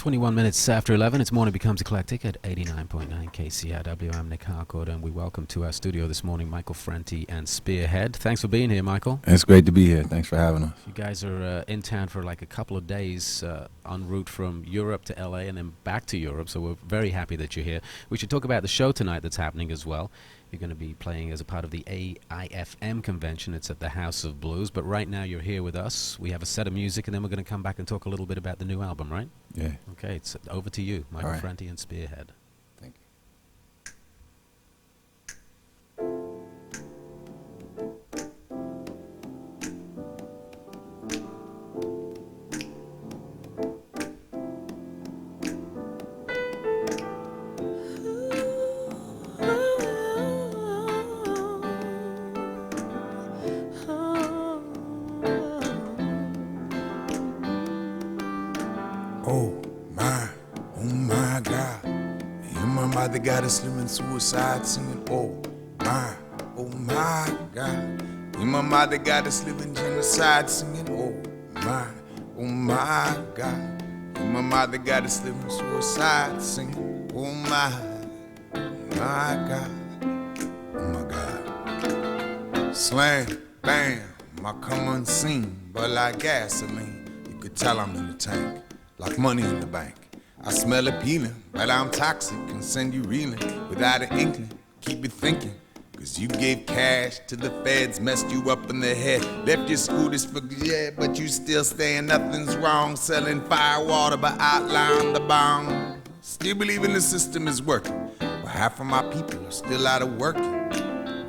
21 minutes after 11, it's Morning Becomes Eclectic at 89.9 KCRW. I'm Nick Harcourt, and we welcome to our studio this morning Michael Franti and Spearhead. Thanks for being here, Michael. It's great to be here. Thanks for having us. You guys are in town for like a couple of days en route from Europe to LA and then back to Europe, so we're very happy that you're here. We should talk about the show tonight that's happening as well. You're going to be playing as a part of the AIFM convention. It's at the House of Blues, but right now you're here with us. We have a set of music, and then we're going to come back and talk a little bit about the new album, right? Yeah. Okay, it's over to you, Michael Franti and Spearhead. Thank you. Oh my God. And my mother got us living suicide singing, oh my God. And my mother got us living genocide singing, oh my God. And my mother got us living suicide singing, oh my God. Oh my God. Slam, bam, I come unseen, but like gasoline, you could tell I'm in the tank. Like money in the bank. I smell appealing, but I'm toxic and send you reeling without an inkling. Keep you thinking, cause you gave cash to the feds, messed you up in the head, left your scooters for yeah, but you still saying nothing's wrong, selling fire water but outline the bomb. Still believing the system is working, but half of my people are still out of working.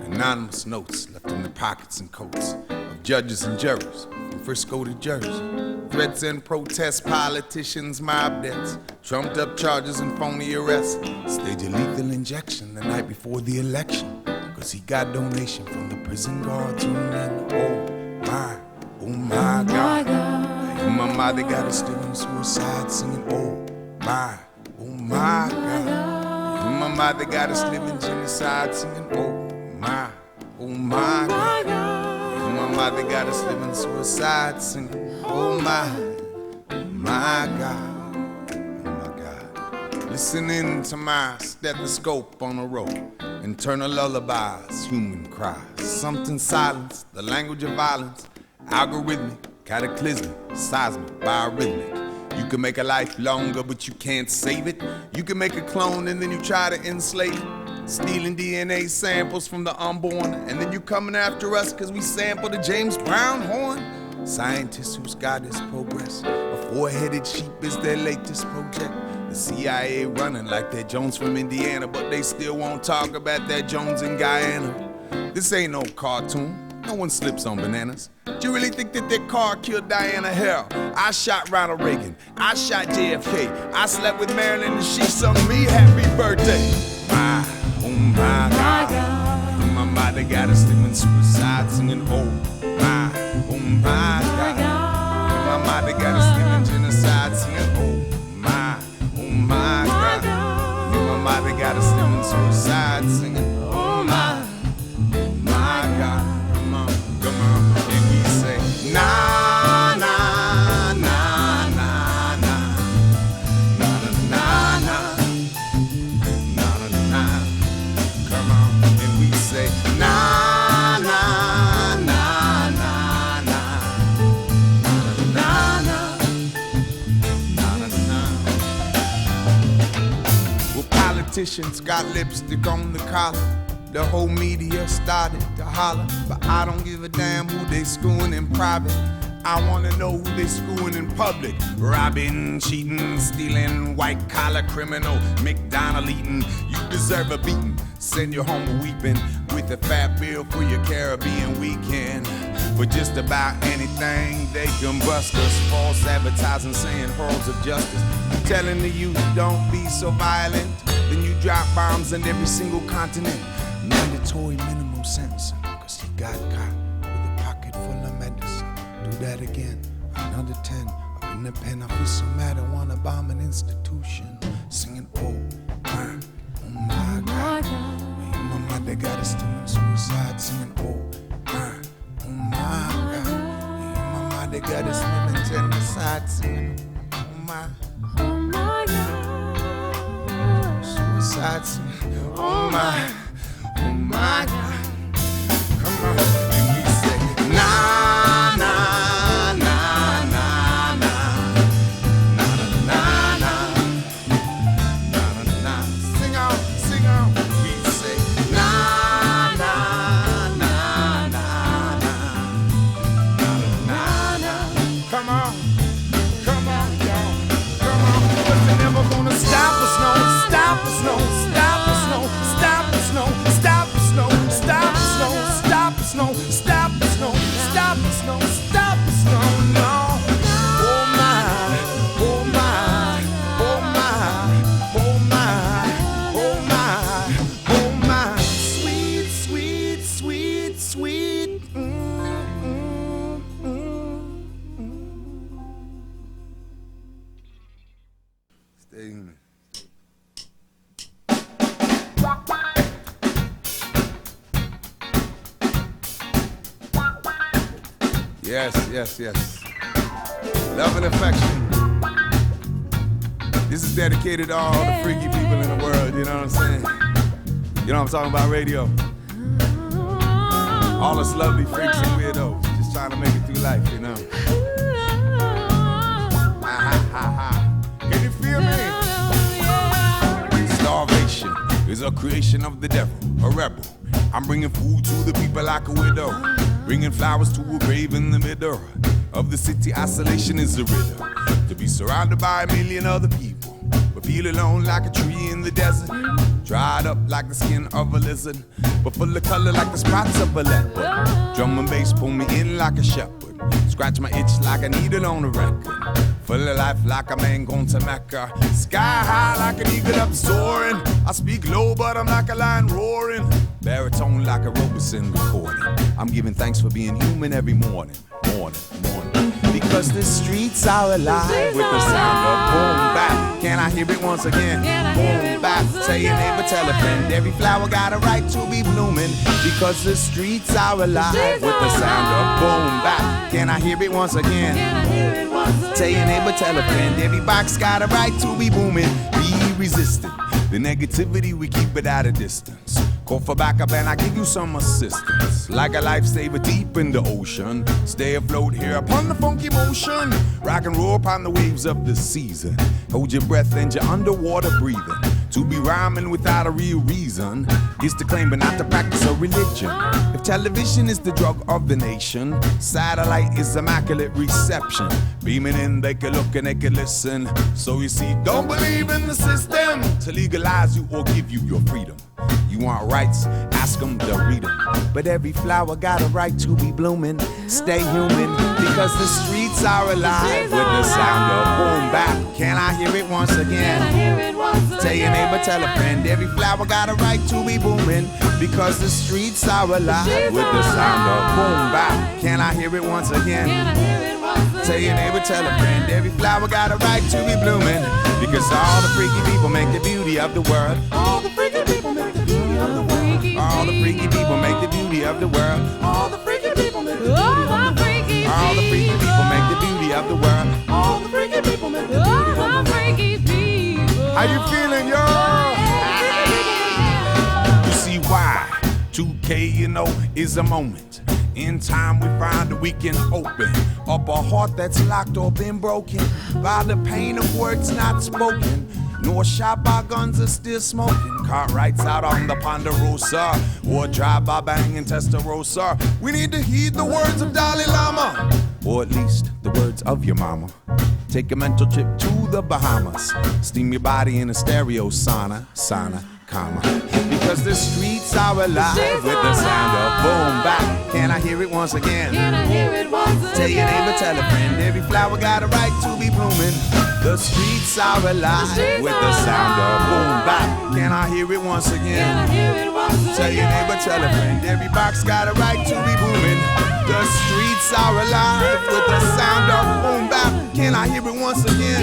Anonymous notes left in the pockets and coats of judges and jurors from Frisco to Jersey. Threats and protests, politicians, mob deaths, trumped up charges and phony arrests. Stage a lethal injection the night before the election, cause he got donation from the prison guards union. Oh my God. And my mother got us doing suicide singing, oh my God. And my mother got us living genocide singing, oh my God. And my mother got us living suicide singing, oh my God, oh my God. Listening to my stethoscope on a rope, internal lullabies, human cries. Something silenced, the language of violence, algorithmic, cataclysmic, seismic, biorhythmic. You can make a life longer, but you can't save it. You can make a clone and then you try to enslave it. Stealing DNA samples from the unborn, and then you coming after us cause we sampled the James Brown horn. Scientists whose God is progress, a four-headed sheep is their latest project. The CIA running like they're Jones from Indiana, but they still won't talk about that Jones in Guyana. This ain't no cartoon, no one slips on bananas. Do you really think that that car killed Diana? Hell, I shot Ronald Reagan, I shot JFK, I slept with Marilyn and she sung me happy birthday. My God. My mother got us living suicide singing, oh my God. My mother got us living genocide singing, oh my God. My mother got us living suicide singing, oh my God. Come on, and we say, nah, nah, nah, nah, nah, nah, nah, nah, nah, nah, nah. Come on, and we say, nah, nah, nah, nah, nah, nah, nah, nah. Well, politicians got lipstick on the collar. The whole media started to holler, but I don't give a damn who they screwing in private. I wanna know who they screwing in public. Robbing, cheating, stealing, white collar criminal, McDonald eating. You deserve a beating. Send you home weeping with a fat bill for your Caribbean weekend. For just about anything they can bust us. False advertising saying halls of justice. I'm telling the youth, don't be so violent. Then you drop bombs on every single continent. Mandatory minimum sentencing, cause he got caught with a pocket full of medicine. Do that again, another 10. Up in the pen, I feel so mad I wanna bomb an institution. Singing, oh my God. My mother got us doing suicide, singing, oh my God. My mother got us living genocide, singing, oh my God. suicide singing, oh my God. Come on, and we say, nah, nah, nah, nah, nah, nah, nah, nah, nah, nah, nah. Sing on, we say, nah, nah, nah, nah, nah, nah, nah. Come on, y'all, come on. But they're never gonna stop us, no, stop us, no, stop us, no, stop us, no, stop us, no, stop us, no, stop us, no, stop us, no, stop us, no, stop us, no, no. Oh my, oh my, oh my, oh my, oh my, oh my. Sweet, sweet, sweet, sweet. Stay human. Yes. Love and affection. This is dedicated to all the freaky people in the world, you know what I'm saying? You know what I'm talking about, radio? All us lovely freaks and weirdos, just trying to make it through life, you know? Can you feel me? Starvation is a creation of the devil, a rebel. I'm bringing food to the people like a widow, bringing flowers to a grave in the middle of the city. Isolation is a riddle, to be surrounded by a million other people, but feel alone like a tree in the desert, dried up like the skin of a lizard, but full of color like the spots of a leopard. Drum and bass pull me in like a shepherd, scratch my itch like a needle on a record, full of life like a man going to Mecca, sky high like an eagle up soaring. I speak low but I'm like a lion roaring, baritone like a Robeson recording. I'm giving thanks for being human every morning. Because the streets are alive with the sound of boom bap. Can I hear it once again? Boom bap. Tell your neighbor, tell a friend. Every flower got a right to be blooming. Because the streets are alive with the sound of boom bap. Can I hear it once again? Tell your neighbor, tell a friend. Every box got a right to be booming. Be resistant. The negativity, we keep it at a distance. Call for backup and I give you some assistance. Like a lifesaver deep in the ocean. Stay afloat here upon the funky motion. Rock and roll upon the waves of the season. Hold your breath and your underwater breathing. To be rhyming without a real reason is to claim but not to practice a religion. If television is the drug of the nation, satellite is immaculate reception. Beaming in, they can look and they can listen. So you see, don't believe in the system to legalize you or give you your freedom. You want rights, ask them, they'll read them. But every flower got a right to be blooming. Stay human, because the streets are alive with the sound of boom bap. Can I hear it once again? Tell your neighbor, tell a friend. Every flower got a right to be booming, because the streets are alive with the sound of boom bap. Can I hear it once again? Tell your neighbor, tell a friend. Every flower got a right to be blooming, because all the freaky people make the beauty of the world. All the freaky people make the beauty of the world. All the freaky people make the beauty of the world. All the freaky people make the beauty of the world. All the freaky people make the beauty of the world. All the freaky people make the beauty of the world. How you feeling, y'all? You see why 2K, you know, is a moment. In time we find that we can open up a heart that's locked or been broken by the pain of words not spoken. Nor shot by guns are still smoking. Car rights out on the Ponderosa, or drive by banging Testarossa. We need to heed the words of Dalai Lama, or at least the words of your mama. Take a mental trip to the Bahamas. Steam your body in a stereo sauna, comma. Because the streets are alive with the sound of boom bap. Can I hear it once again? Tell your neighbor, tell a friend. Every flower got a right to be blooming. The streets are alive with the sound of boom bap. Can I hear it once again? Tell your neighbor, tell a friend. Every box got a right to be booming. The streets are alive with the sound of boom bap. Can I hear it once again?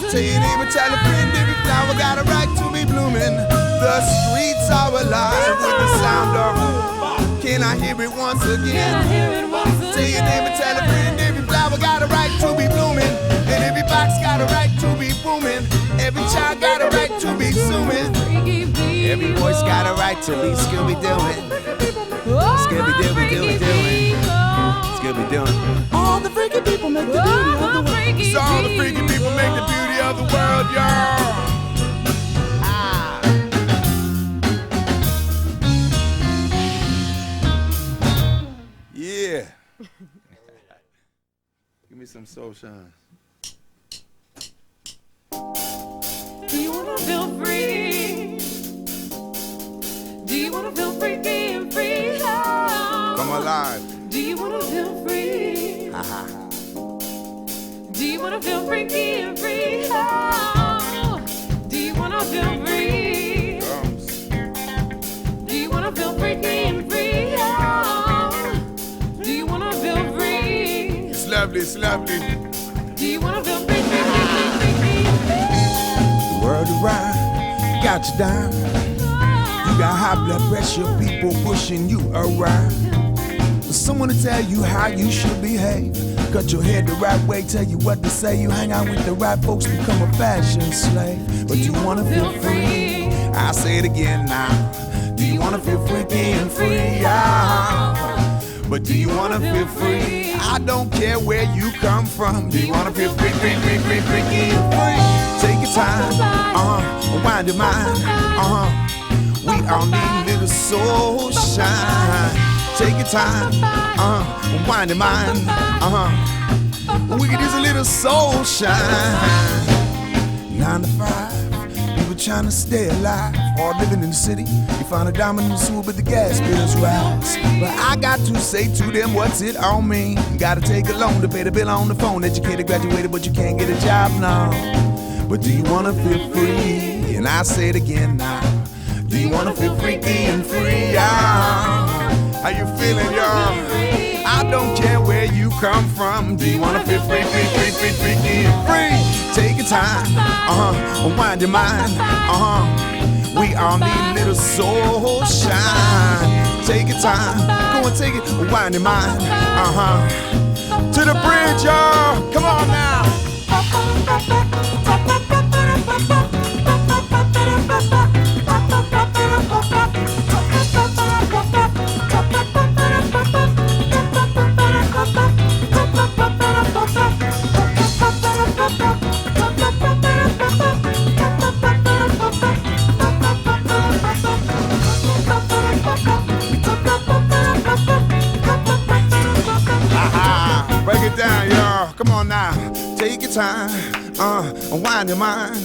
Tell your neighbor, tell a friend. Every flower got a right to be blooming. The streets are alive with the sound of boom bap. Can I hear it once again? Tell your neighbor, tell a friend. Every flower got a right to be blooming. And every box got a right to be booming. Every child got a right to be zooming. right to be Scooby-Dooing. Scooby-Dooby-Dooby-Dooing. Scooby-Dooing. All the freaky people make the beauty of the world. So all the freaky people make the beauty of the world, y'all. Yeah. Give me some soul shine. Do you wanna feel free? Do you wanna feel freaky and free? Oh. Come alive. Do you wanna feel free? Do you wanna feel freaky and free? Oh. Do you wanna feel free? Do you wanna feel freaky and free? Oh. Do you wanna feel free? It's lovely, it's lovely. Do you wanna feel free? The world around got you down. You got high blood pressure, people pushing you around. Someone to tell you how you should behave. Cut your head the right way, tell you what to say. You hang out with the right folks, become a fashion slave. But do you wanna feel free? I'll say it again now. Do you wanna feel freaky and free? But do you wanna feel free? I don't care where you come from. Do you wanna feel free, free, free, free, freaky and free? Take your time, wind your mind, We all need a little soul shine. Take your time, wind your mind, We could use a little soul shine. 9 to 5, people trying to stay alive. Hard living in the city, you find a diamond in the sewer, but the gas bills rise. But I got to say to them, what's it all mean? You gotta take a loan to pay the bill on the phone. Educated, graduated, but you can't get a job now. But do you wanna feel free? And I say it again now. Do you wanna feel freaky and free? How you feeling, y'all? I don't care where you come from. Do you wanna feel free, free, free, free, freaky and free? Take your time, wind your mind, We all need a little soul shine. Take your time, go and take it, wind your mind, To the bridge, y'all. Come on now. Break it down, y'all. Come on now. Take your time, wind your mind,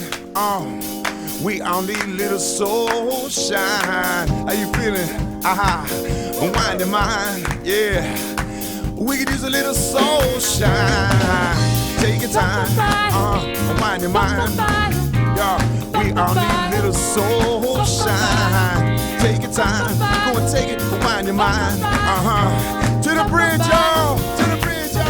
We all need a little soul shine. How you feeling? Wind your mind, yeah. We could use a little soul shine. Take your time, wind your mind, y'all. We all need a little soul shine. Take your time, go and take it, wind your mind, To the bridge, y'all. To the bridge, y'all.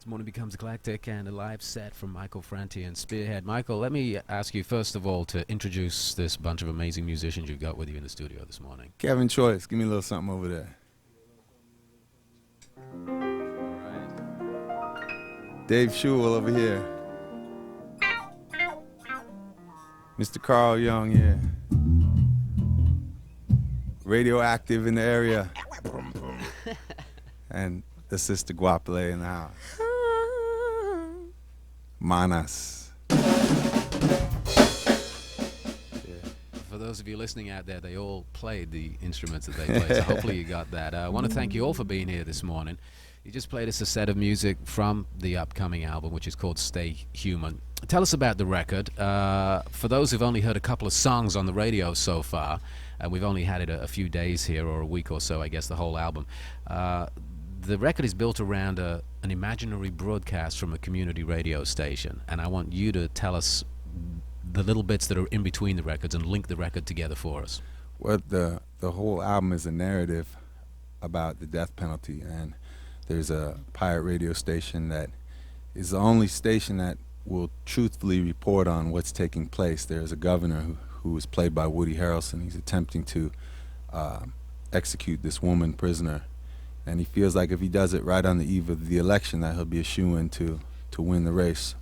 Morning Becomes Eclectic and a live set from Michael Franti and Spearhead. Michael, let me ask you first of all to introduce this bunch of amazing musicians you've got with you in the studio this morning. Kevin Choice, give me a little something over there. All right. Dave Schul over here. Mr. Carl Young here. Radioactive in the area. And the sister Goapele in the house. Manas. For those of you listening out there, they all played the instruments that they played, so hopefully you got that. I want to thank you all for being here this morning. You just played us a set of music from the upcoming album, which is called Stay Human. Tell us about the record. For those who've only heard a couple of songs on the radio so far, and we've only had it a few days here, or a week or so, I guess, the whole album. The record is built around an imaginary broadcast from a community radio station, and I want you to tell us the little bits that are in between the records and link the record together for us. Well, the whole album is a narrative about the death penalty, and there's a pirate radio station that is the only station that will truthfully report on what's taking place. There's a governor who is played by Woody Harrelson. He's attempting to execute this woman prisoner, and he feels like if he does it right on the eve of the election, that he'll be a shoo-in to win the race.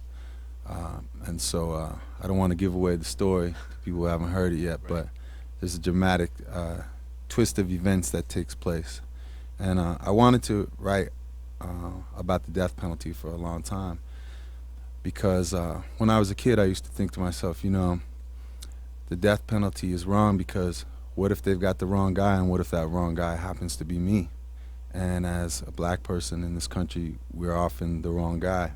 And so I don't want to give away the story. People haven't heard it yet, but there's a dramatic twist of events that takes place. And I wanted to write about the death penalty for a long time because when I was a kid, I used to think to myself, you know, the death penalty is wrong because what if they've got the wrong guy, and what if that wrong guy happens to be me? And as a black person in this country, we're often the wrong guy.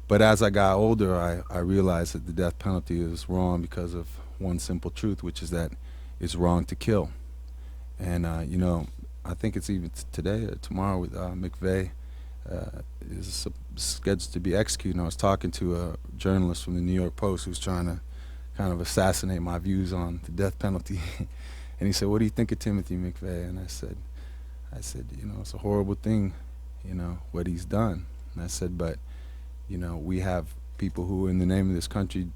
But as I got older, I realized that the death penalty is wrong because of one simple truth, which is that it's wrong to kill. And, you know, I think it's even today or tomorrow with McVeigh is scheduled to be executed. And I was talking to a journalist from the New York Post who's trying to kind of assassinate my views on the death penalty. And he said, "What do you think of Timothy McVeigh?" And I said, you know, it's a horrible thing, you know, what he's done. And I said, but, you know, we have people who, in the name of this country,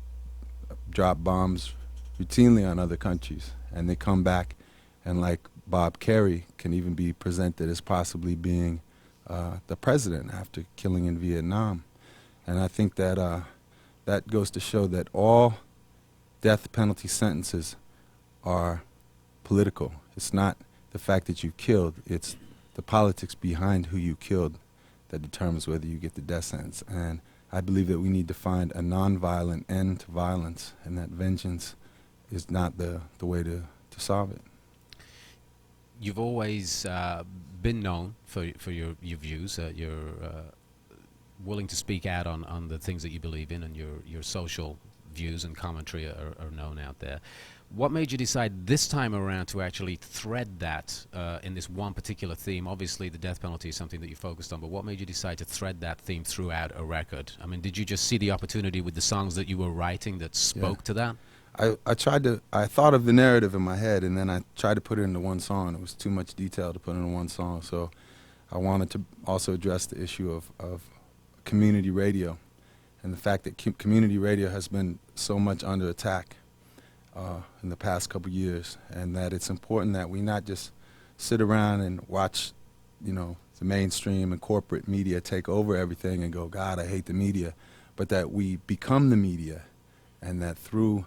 drop bombs routinely on other countries, and they come back, and like Bob Kerrey can even be presented as possibly being the president after killing in Vietnam. And I think that that goes to show that all death penalty sentences are political. It's not the fact that you've killed, it's the politics behind who you killed that determines whether you get the death sentence. And I believe that we need to find a nonviolent end to violence, and that vengeance is not the way to solve it. You've always been known for your views. You're willing to speak out on the things that you believe in, and your social views and commentary are known out there. What made you decide this time around to actually thread that in this one particular theme? Obviously, the death penalty is something that you focused on, but what made you decide to thread that theme throughout a record? I mean, did you just see the opportunity with the songs that you were writing that spoke to that? I thought of the narrative in my head, and then I tried to put it into one song. It was too much detail to put into one song, so I wanted to also address the issue of community radio and the fact that community radio has been so much under attack in the past couple years, and that it's important that we not just sit around and watch, you know, the mainstream and corporate media take over everything and go, God, I hate the media, but that we become the media, and that through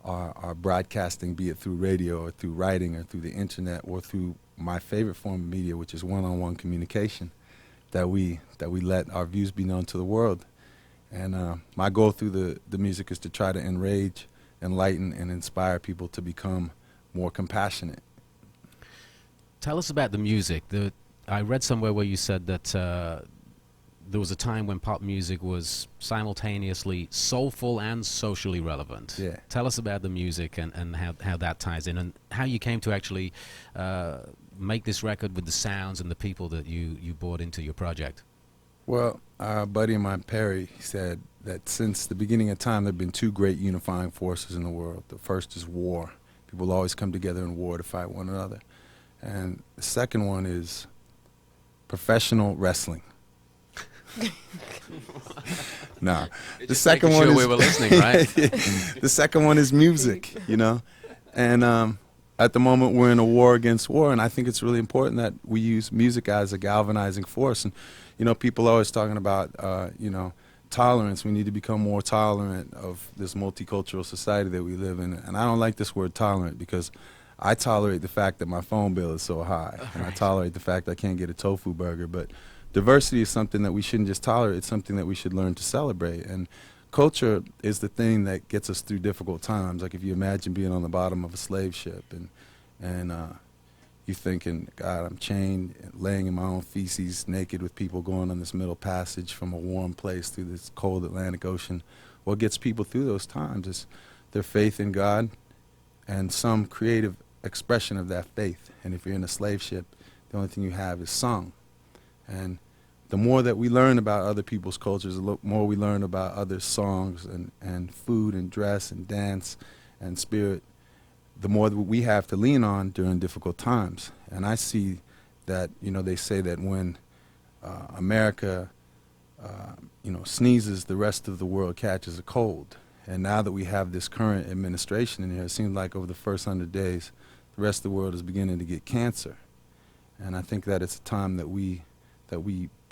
our broadcasting, be it through radio or through writing or through the internet or through my favorite form of media, which is one-on-one communication, that we let our views be known to the world. And my goal through the music is to try to enrage, enlighten, and inspire people to become more compassionate. Tell us about the music. I read somewhere where you said that there was a time when pop music was simultaneously soulful and socially relevant. Yeah. Tell us about the music and how that ties in, and how you came to actually make this record with the sounds and the people that you brought into your project. Well, our buddy of mine, Perry, said that since the beginning of time, there have been two great unifying forces in the world. The first is war. People always come together in war to fight one another. And the second one is professional wrestling. No, the second one is we were listening, right? The second one is music, you know. And at the moment, we're in a war against war, and I think it's really important that we use music as a galvanizing force. And you know, people are always talking about you know, tolerance. We need to become more tolerant of this multicultural society that we live in. And I don't like this word tolerant, because I tolerate the fact that my phone bill is so high, and I tolerate the fact I can't get a tofu burger. But diversity is something that we shouldn't just tolerate. It's something that we should learn to celebrate. And culture is the thing that gets us through difficult times. Like if you imagine being on the bottom of a slave ship, and you thinking, God, I'm chained, laying in my own feces, naked, with people going on this middle passage from a warm place through this cold Atlantic Ocean. What gets people through those times is their faith in God and some creative expression of that faith. And if you're in a slave ship, the only thing you have is song. And the more that we learn about other people's cultures, the more we learn about other songs and food and dress and dance and spirit, the more that we have to lean on during difficult times. And I see that, they say that when America, sneezes, the rest of the world catches a cold. And now that we have this current administration in here, it seems like over the first 100 days, the rest of the world is beginning to get cancer. And I think that it's a time that we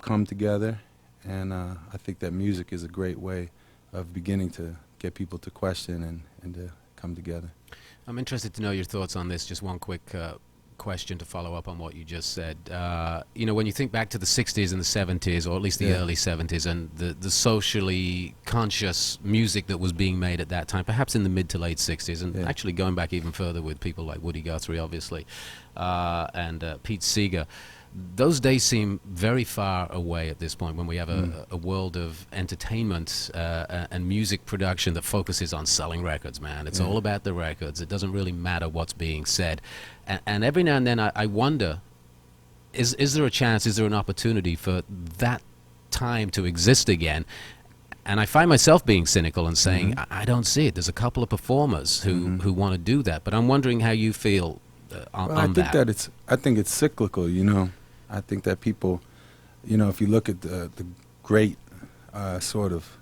come together, and I think that music is a great way of beginning to get people to question and to come together. I'm interested to know your thoughts on this. Just one quick question to follow up on what you just said. When you think back to the 60s and the 70s, or at least the early 70s, and the socially conscious music that was being made at that time, perhaps in the mid to late 60s, and actually going back even further with people like Woody Guthrie, obviously, and Pete Seeger, those days seem very far away at this point, when we have a world of entertainment and music production that focuses on selling records, man. It's all about the records. It doesn't really matter what's being said. And every now and then I wonder, is there a chance, is there an opportunity for that time to exist again? And I find myself being cynical and saying, I don't see it. There's a couple of performers who want to do that. But I'm wondering how you feel on that. I think it's cyclical, I think that people, if you look at the great sort of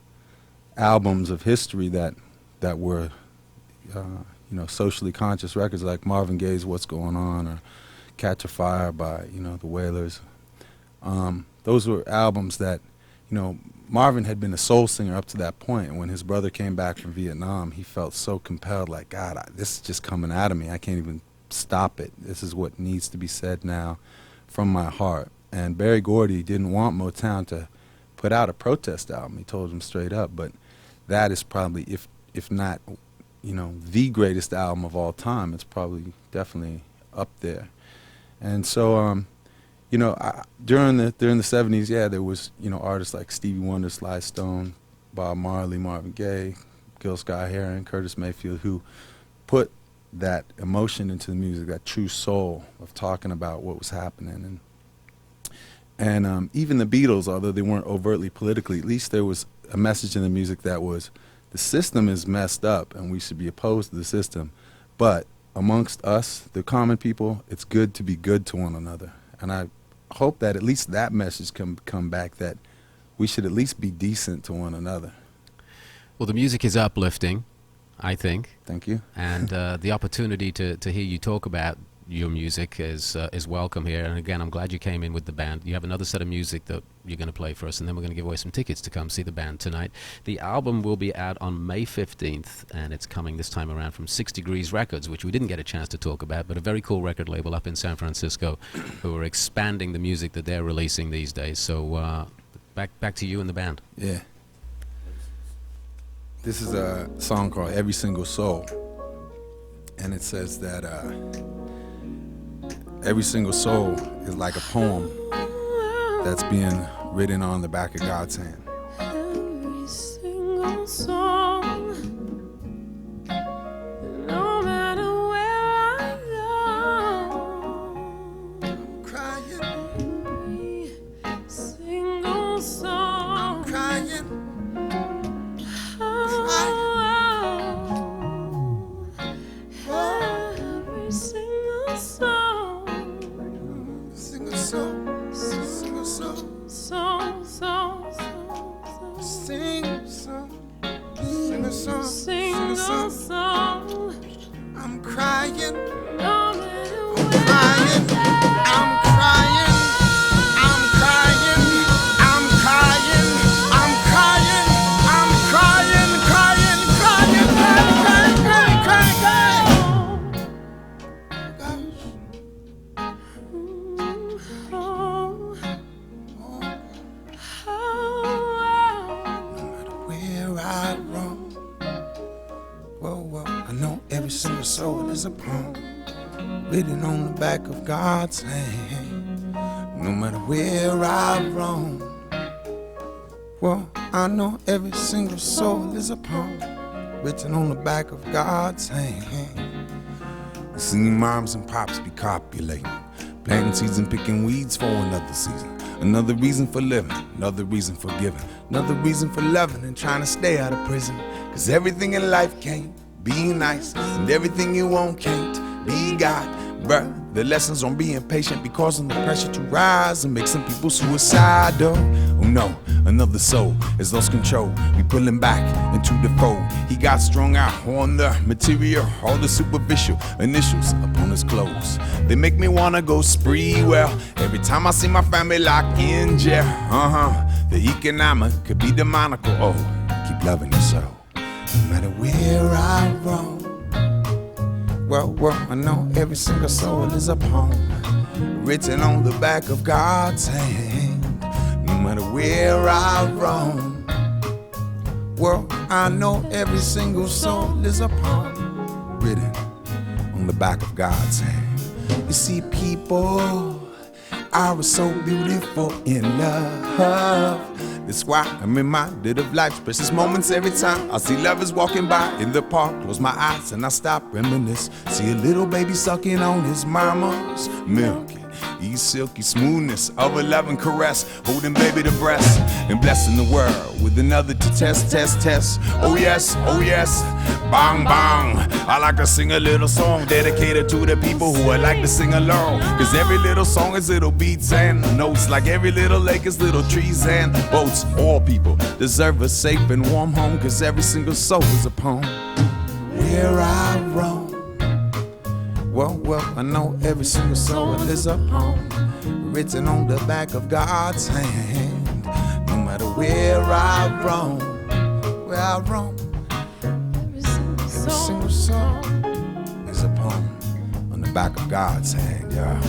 albums of history that were, socially conscious records like Marvin Gaye's What's Going On, or Catch a Fire by, the Wailers, those were albums that, Marvin had been a soul singer up to that point, and when his brother came back from Vietnam, he felt so compelled, like, God, this is just coming out of me. I can't even stop it. This is what needs to be said now from my heart. And Berry Gordy didn't want Motown to put out a protest album. He told him straight up. But that is probably, if not, the greatest album of all time. It's probably definitely up there. And so, during the 70s, there was, artists like Stevie Wonder, Sly Stone, Bob Marley, Marvin Gaye, Gil Scott-Heron, Curtis Mayfield, who put that emotion into the music, that true soul of talking about what was happening. And even the Beatles, although they weren't overtly politically, at least there was a message in the music that was, the system is messed up and we should be opposed to the system, but amongst us, the common people, it's good to be good to one another. And I hope that at least that message can come back, that we should at least be decent to one another. Well, the music is uplifting, I think. Thank you. And the opportunity to hear you talk about your music is welcome here. And again, I'm glad you came in with the band. You have another set of music that you're going to play for us, and then we're going to give away some tickets to come see the band tonight. The album will be out on May 15th, and it's coming this time around from 6 Degrees Records, which we didn't get a chance to talk about, but a very cool record label up in San Francisco who are expanding the music that they're releasing these days. So back to you and the band. Yeah. This is a song called Every Single Soul, and it says that every single soul is like a poem that's being written on the back of God's hand. Every single song, no matter where I go, I'm crying, every single song, I'm crying. every single song, Sing a song, sing a song, song, sing a song, sing a song, sing a single song. song, I'm crying, no matter I'm where crying, I'm crying, I'm crying, I'm crying, I'm crying, I'm crying, crying, crying, crying, crying, crying, crying, crying. Where I roam, whoa, I know every single soul is a poem written on the back of God's hand. No matter where I roam, well, I know every single soul is a poem written on the back of God's hand. See moms and pops be copulating, Planting seeds and picking weeds for another season. Another reason for living, another reason for giving, another reason for loving and trying to stay out of prison. Cause everything in life can't be nice, and everything you want can't be God. Bruh, the lessons on being patient be causing the pressure to rise and make some people suicidal. Oh no, another soul is lost control. We pulling back into the fold. He got strung out on the material, all the superficial initials upon his clothes. They make me wanna go spree. Well, every time I see my family locked in jail, the economic could be demonical. Oh, keep loving your soul, no matter where I roam. Well, I know every single soul is a poem written on the back of God's hand. No matter where I roam, well, I know every single soul is a poem written on the back of God's hand. You see, people are so beautiful in love. That's why I'm reminded of life's precious moments every time I see lovers walking by in the park. Close my eyes and I stop, reminisce. See a little baby sucking on his mama's milk. Ease silky smoothness of a loving caress, holding baby to breast and blessing the world with another to test. Oh yes, bang bang. I like to sing a little song dedicated to the people who would like to sing along. Cause every little song is little beats and notes, like every little lake is little trees and boats. All people deserve a safe and warm home, cause every single soul is a poem where I roam. Well, I know every single soul is a poem written on the back of God's hand. No matter where I roam, every single soul is a poem on the back of God's hand, yeah.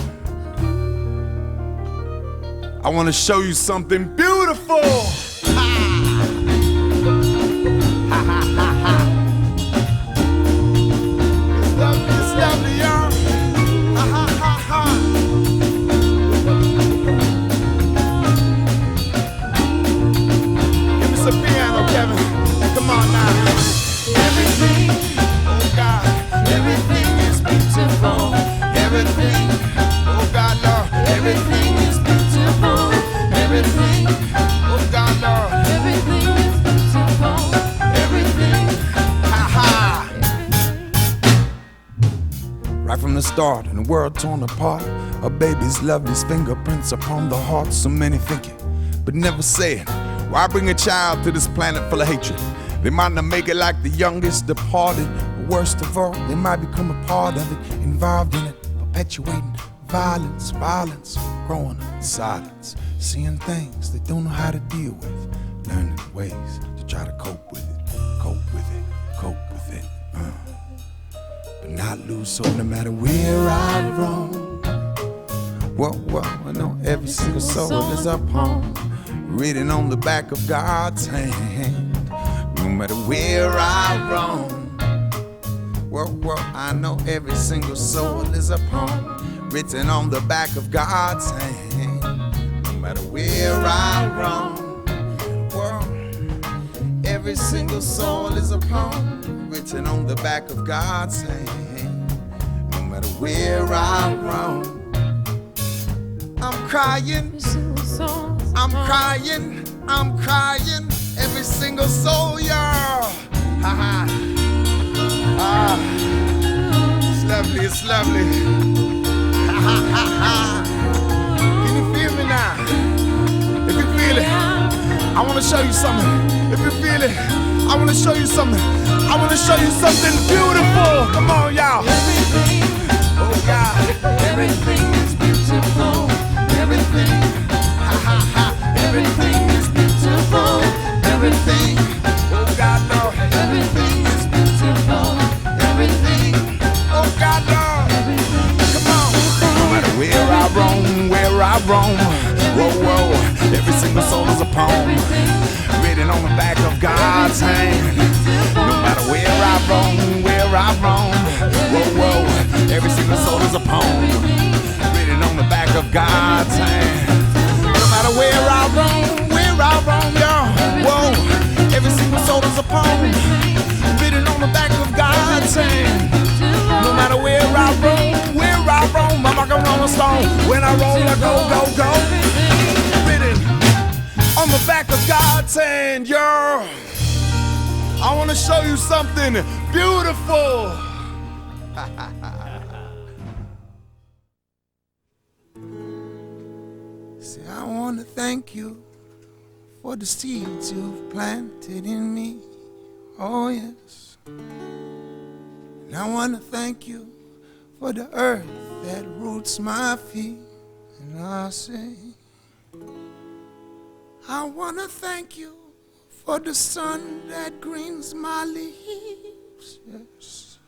I want to show you something beautiful. It's lovely, y'all. Give me some piano, Kevin. Come on now. Everything, Oh God, everything is beautiful. everything. Oh God, Lord, Everything is beautiful. Everything, oh God, Lord. everything is beautiful. Everything, Ha ha. Right from the start, in a world torn apart, a baby's lovely's fingerprints upon the heart. So many thinking, but never saying. Why bring a child to this planet full of hatred? They might not make it like the youngest departed. But worst of all, they might become a part of it, involved in it, perpetuating violence, growing up in silence, seeing things they don't know how to deal with, learning ways to try to cope with it. But not lose hope no matter where I roam. Well, I know every single soul is a poem written on the back of God's hand. No matter where I roam. Well, I know every single soul is a poem written on the back of God's hand. No matter where I roam. Well, every single soul is a poem written on the back of God's hand. No matter where I roam. I'm crying, every single soul, y'all. Ha ha. It's lovely. Ha ha ha ha. Can you feel me now? If you feel it, I wanna show you something. If you feel it, I wanna show you something. I wanna show you something beautiful. Come on, y'all. everything, Oh God. everything is beautiful. Everything, Ha ha ha. everything is beautiful. Everything, Oh God, Lord. everything is beautiful. Everything, Oh God, Lord. Come on. No matter where I roam. Whoa. Every single soul is a poem written on the back of God's hand. No matter where I roam. Whoa. Every single soul is a poem written on the back of God's hand. No matter where I roam, y'all. Whoa. Every single soul is a poem written on the back of God's hand. No matter where I roam, I'm a rolling stone. When I roll, I go, go, go. Written on the back of God's hand, yo. I want to show you something beautiful. See, I want to thank you for the seeds you've planted in me. Oh, yes. And I want to thank you for the earth that roots my feet. And I say, I want to thank you for the sun that greens my leaves. Yes.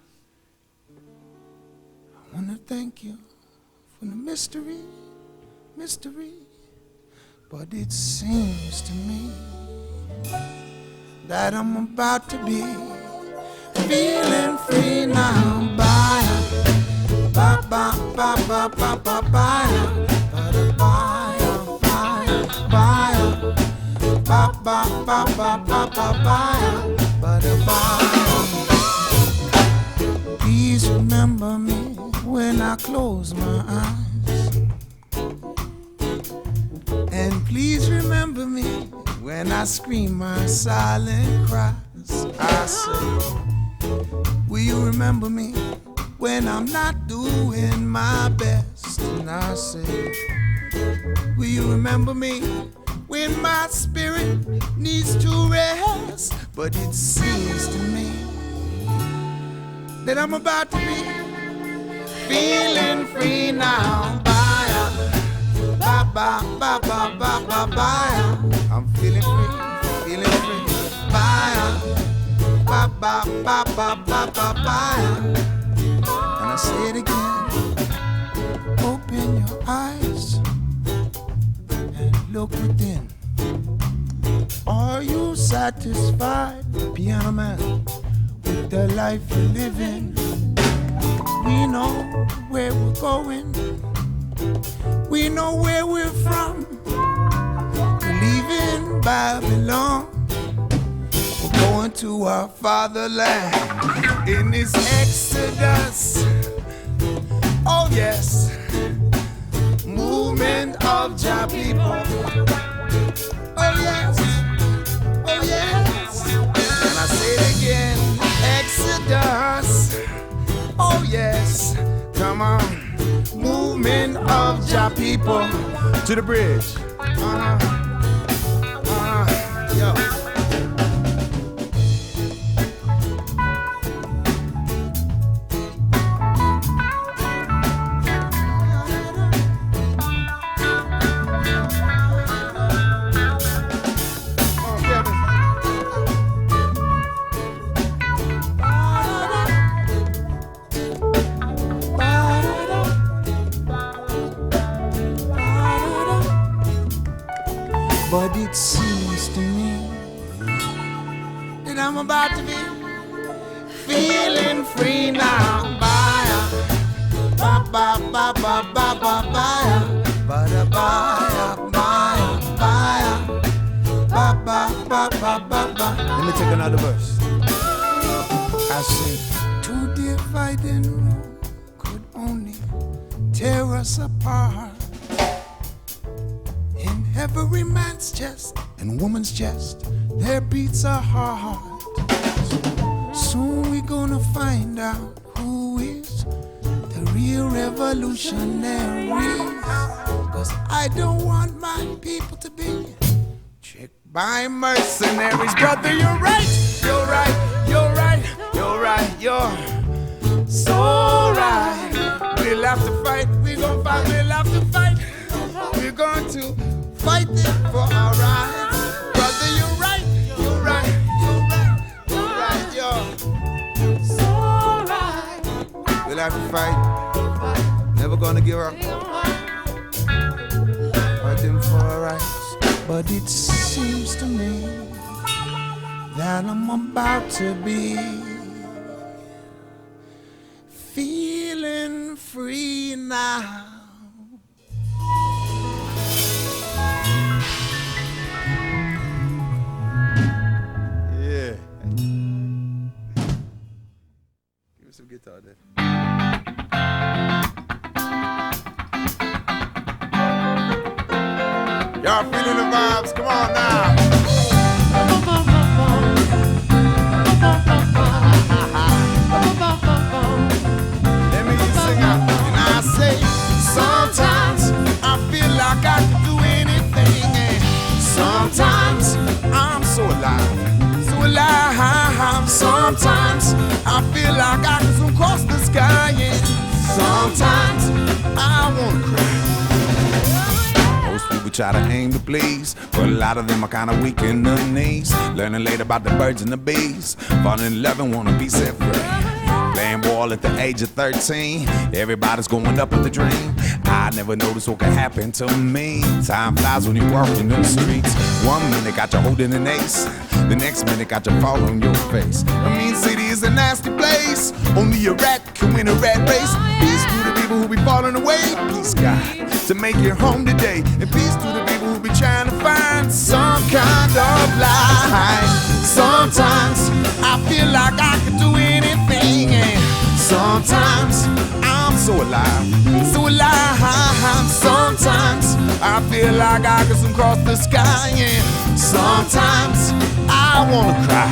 I want to thank you for the mystery. But it seems to me that I'm about to be feeling free now. Bye, bye, bye, bye, bye, bye, bye, bye, bye, bye, bye. Please remember me when I close my eyes. And please remember me when I scream my silent cries. I say, will you remember me when I'm not doing my best? And I say, will you remember me when my spirit needs to rest? But it seems to me that I'm about to be feeling free now. Bye, bye, bye, bye, bye, bye, bye. I'm feeling free, feeling free. Bye, bye, bye, bye, bye, bye, bye, bye. And I say it again. Open your eyes and look within. Are you satisfied, piano man, with the life you're living? We know where we're going. We know where we're from. We're leaving Babylon. We're going to our fatherland in this exodus. Oh yes, movement of Jah people. Oh yes, oh yes. And I say it again, exodus. Oh yes, come on. Movement of Jah people to the bridge. Yo. But it seems to me that I'm about to be feeling free now. Bye, bye, bye, bye, bye, bye, bye, bye, bye, bye, bye, bye. Let me take another verse. I said, two dividing room could only tear us apart. In every man's chest and woman's chest, there beats a heart. Soon we gonna find out who is the real revolutionary. 'Cause I don't want my people to be tricked by mercenaries. Brother, you're right, you're right, you're right, you're right, you're so right. We'll have to fight, we're gonna fight, we'll have to fight. We're going to fight it for our rights. Brother, you're right, you're right, you're right, you're right, you're so right. We'll have to fight, never gonna give up. Fighting for our rights. But it seems to me that I'm about to be feeling free now. Yeah. Give me some guitar there. Y'all feeling the vibes? Come on now. Let me sing out. And I say, sometimes I feel like I can do anything. And sometimes I'm so alive, so alive. Sometimes I feel like I can zoom across the sky. And sometimes I wanna cry. Most people try to aim to please, but a lot of them are kinda weak in the knees. Learning late about the birds and the bees. Falling in love and wanna be set free. Playing ball at the age of 13. Everybody's going up with the dream. I never noticed what could happen to me. Time flies when you're walking the streets. 1 minute got you holding an ace, the next minute got you fall on your face. I mean, city is a nasty place. Only a rat can win a rat race. Peace to the people who be falling away. Peace, God, to make it home today. And peace to the people who be trying to find some kind of life. Sometimes I feel like I could do anything. And sometimes I'm so alive, so alive. Sometimes I feel like I could zoom across the sky. And sometimes I wanna cry.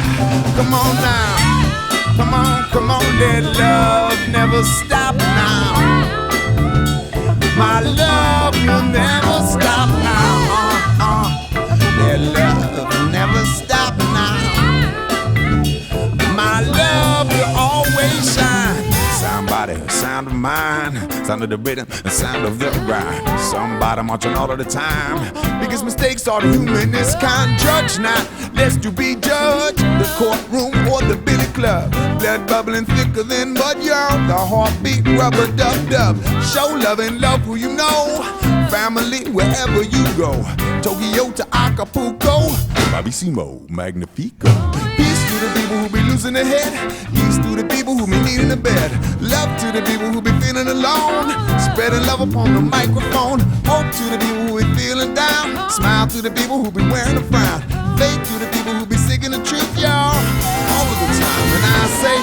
Come on now, come on, let love never stop now. My love will never stop now. Let love never stop now. My love will always shine. Somebody, sound of mine, sound of the rhythm, the sound of the rhyme. Somebody marching all of the time. Biggest mistakes are the humanist kind. Judge not, lest you be judged. The courtroom or the billy club. Blood bubbling thicker than mud, y'all. The heartbeat, rubber dub. Show love and love who you know. Family, wherever you go. Tokyo to Acapulco. Bravissimo, magnifico. Peace to the people who be losing their head. Peace to the people who be needing a bed. Love to the people who be feeling alone. Spreading love upon the microphone. Hope to the people who be feeling down. Smile to the people who be wearing a frown. Faith to the people who be seeking the truth, y'all. All of the time. And I say,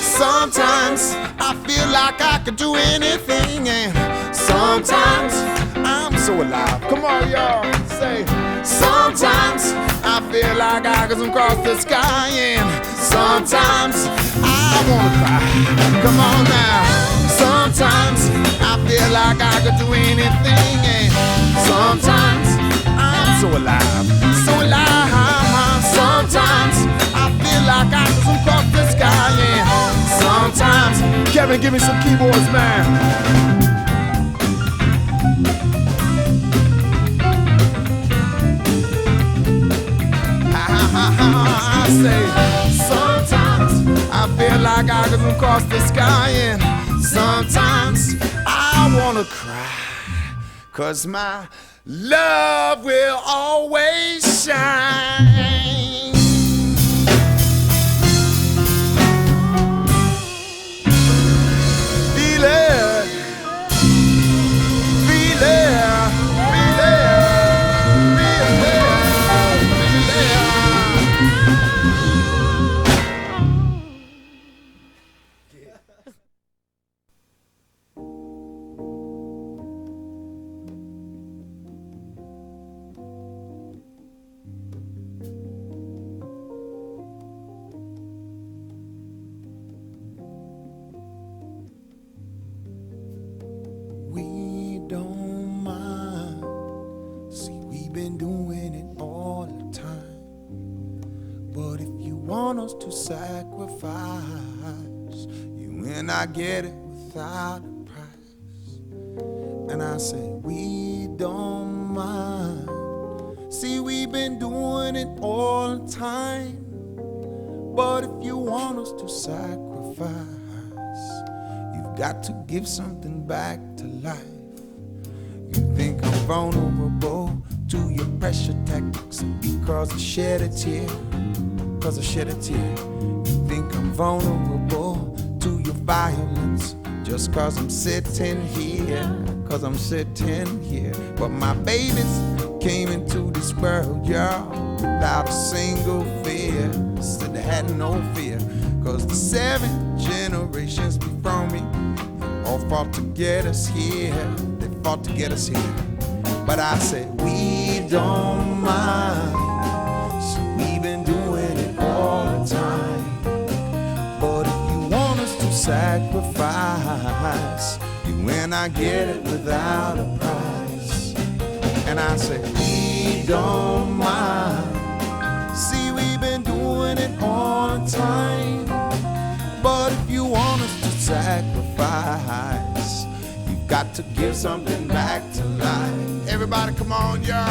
sometimes I feel like I could do anything. And sometimes I'm so alive. Come on, y'all. Say, sometimes I feel like I could zoom across the sky. And sometimes I wanna cry. Come on now. Sometimes I feel like I could do anything. And sometimes I'm so alive, so alive. Sometimes I feel like I could zoom across the sky. And sometimes, Kevin, give me some keyboards, man. I say, sometimes I feel like I could cross the sky. And sometimes I wanna cry, 'cause my love will always shine. Feel it, feel it, feel it, feel it. To sacrifice you and I get it without a price. And I say we don't mind. See, we've been doing it all the time. But if you want us to sacrifice, you've got to give something back to life. You think I'm vulnerable to your pressure tactics because I shed a tear. 'Cause I shed a tear. You think I'm vulnerable to your violence just 'cause I'm sitting here. 'Cause I'm sitting here. But my babies came into this world, y'all, without a single fear. Said they had no fear. 'Cause the 7 generations before me all fought to get us here. They fought to get us here. But I said we don't mind. So we've been doing it all the time. But if you want us to sacrifice, you and I get it without a price. And I say, we don't mind. See, we've been doing it all the time. But if you want us to sacrifice, you've got to give something back to life. Everybody, come on, y'all.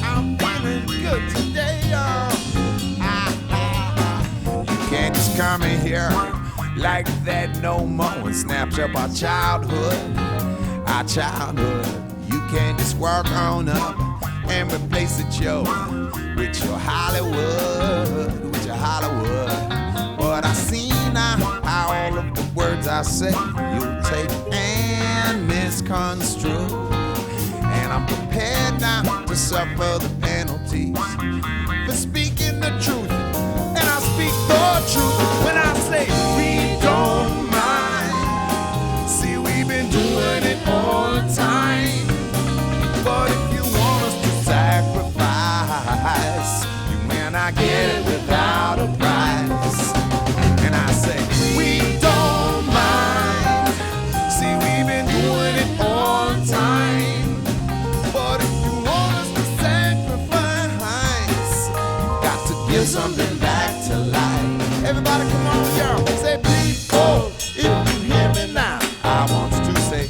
I'm feeling good today, y'all. You can't just come in here like that no more and snatch up our childhood. Our childhood. You can't just work on up and replace it, yo, with your Hollywood, with your Hollywood. But I see now how all of the words I say you'll take and misconstrue. And I'm prepared now to suffer the penalties for speaking the truth. And I speak the truth when I say we don't mind. See, we've been doing it all the time. But if you want us to sacrifice, you may not get it without a price. And I say, we don't mind. See, we've been doing it all the time. But if you want us to sacrifice, you got to give something back to life. Everybody, come on, y'all. Say, people, if you hear me now, I want you to say,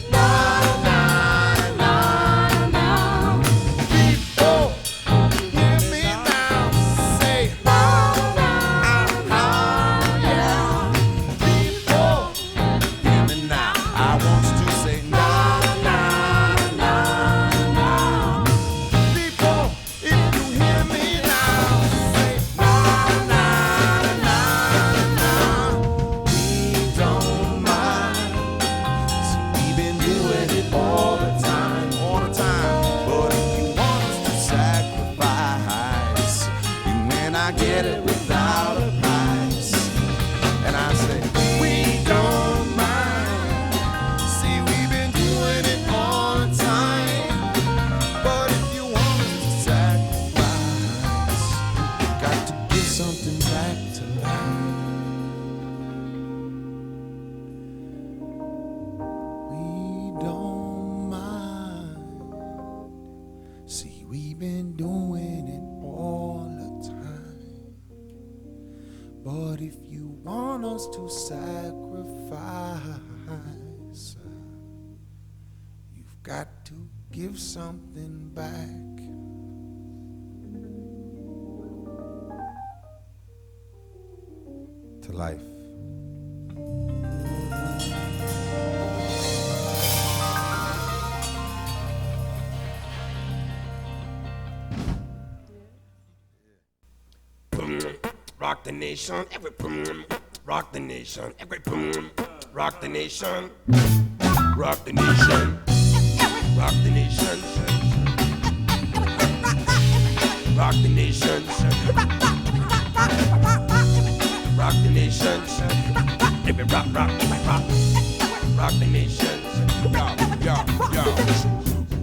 we've been doing it all the time. But if you want us to sacrifice, you've got to give something back. To life. Rock the nation, every boom. Rock the nation, every boom. Rock the nation. Rock the nation. Rock the nation. Rock the nation. Rock the nation. Every rock, rock, rock. Rock the nation. Yo.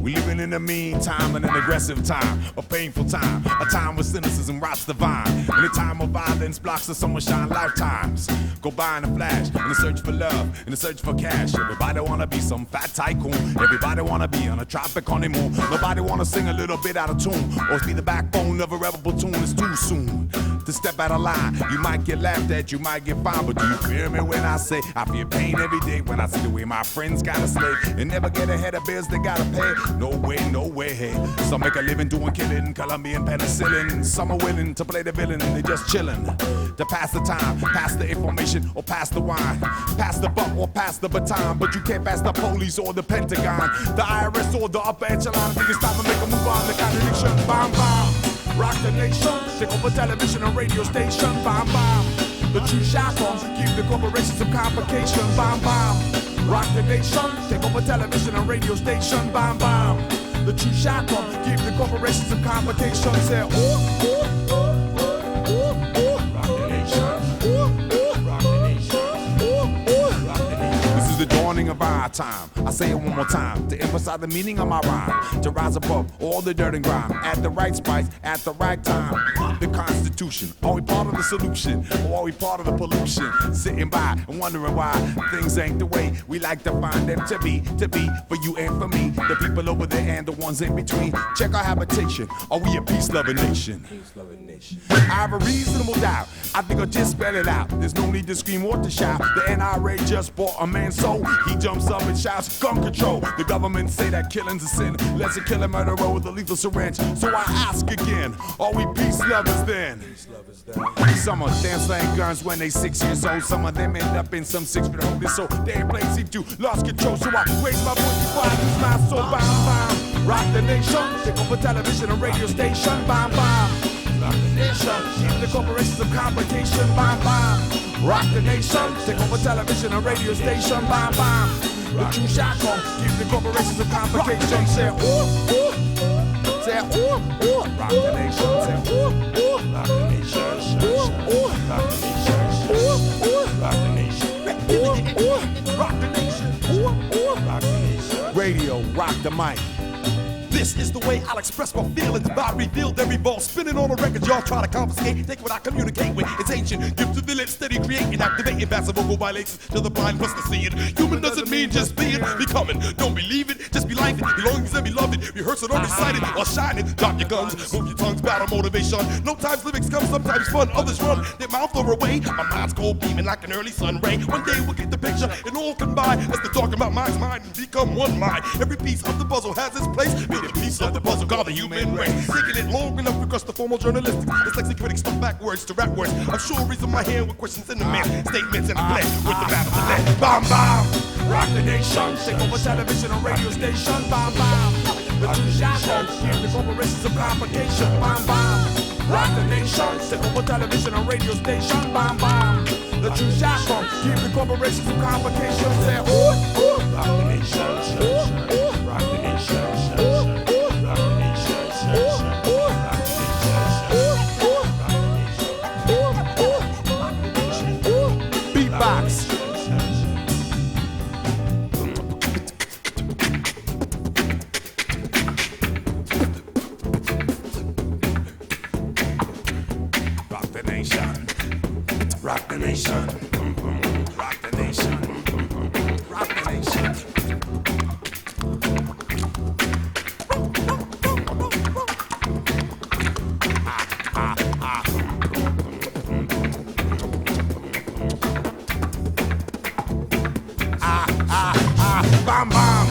We living in a mean time and an aggressive time, a painful time, a time where cynicism rots the vine, and a time of violence blocks the sun will shine lifetimes. Go by in a flash, in a search for love, in a search for cash. Everybody wanna be some fat tycoon, everybody wanna be on a tropic honeymoon. Nobody wanna sing a little bit out of tune, or be the backbone of a rebel platoon. It's too soon to step out of line. You might get laughed at, you might get fined, but do you feel me when I say I feel pain every day when I see the way my friends gotta slave and never get ahead of bills they gotta pay? No way, no way, hey. Some make a living doing killing, Colombian penicillin. Some are willing to play the villain, they just chillin'. To pass the time, pass the information, or pass the wine. Pass the buck or pass the baton, but you can't pass the police or the Pentagon. The IRS or the upper echelon. Think it's time to make a move on, the contradiction. Bomb, bomb. Rock the nation, take over television and radio station. Bomb, bomb. The true shackles keep the corporations from complication. Bomb, bomb. Rock the nation, take over television and radio station. Bomb, bomb. The true shackle keep the corporations from complication. Say, ooh, ooh, ooh, ooh, ooh, ooh. Rock the nation. Ooh, ooh, fire time. I say it one more time to emphasize the meaning of my rhyme. To rise above all the dirt and grime. At the right spice, at the right time. The Constitution. Are we part of the solution? Or are we part of the pollution? Sitting by and wondering why things ain't the way we like to find them to be for you and for me. The people over there and the ones in between. Check our habitation. Are we a peace-loving nation? Peace-loving nation. I have a reasonable doubt. I think I'll just spell it out. There's no need to scream or to shout. The NRA just bought a man's soul. He jumps up and shouts, gun control. The government say that killing's a sin. Let's kill a murderer with a lethal syringe. So I ask again, are we peace lovers then? Some of them slang guns when they 6 years old. Some of them end up in some 6-foot hole. So they play seem to lost control. So I raise my voice before I lose my soul. Bam, bam. Rock the nation. Take over television and radio station. Bam, bam. Rock the nation. Keep the corporations of complication. Bam, bam. Rock the nation. Take over television and radio station. Bam, bam. The true shot come. Keep the corporations of complication. Say ooh, ooh. Say ooh, ooh. Rock the nation. Say ooh, ooh. Rock the nation. Ooh, ooh. Rock the nation. Ooh, ooh. Rock the nation. Ooh, ooh. Rock the nation. Ooh, ooh. Rock the nation. Radio, rock the mic. This is the way I'll express my feelings. By revealed every ball spinning on a record. Y'all try to confiscate, take what I communicate with. It's ancient, give to the lips, steady creating, activating passive vocal violations to the blind plus the seeing. Human doesn't mean just being, becoming. Don't believe it, just be life it. Belongings and beloved, rehearse it or recite it while shining. Drop your guns, move your tongues, battle motivation. No times lyrics come, sometimes fun, others run their mouth over away. My mind's cold beaming like an early sun ray. One day we'll get the picture and all combine as the dark in my mind's mind and become one mind. Every piece of the puzzle has its place. A piece of the puzzle called the human race. Taking it long enough to crush the formal journalistic. Dyslexic critics stuff backwards to rap words. I'm sure raising my hand with questions in the man. Statements in the flesh with the battle of the bomb bomb. Rock the nation. Take over television and radio station. Bomb bomb. The two shotguns. Keep the corporations of complication. Bomb bomb. Rock the nation. Take over television and radio station. Bomb bomb. The two shotguns. Keep the corporations of complication. Say ooh, ooh. Rock the nation. Ooh, ooh. Rock the nation. Beatbox. Rock the nation. Rock the nation. Rock the nation. Rock the nation. Bam bam,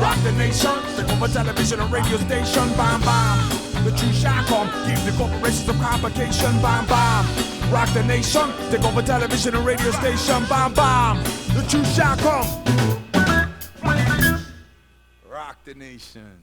rock the nation. Take over television and radio station. Bam bam, the true shot come. Keep the corporations of complication. Bam bam, rock the nation. Take over television and radio station. Bam bam, the true shot come. Rock the nation.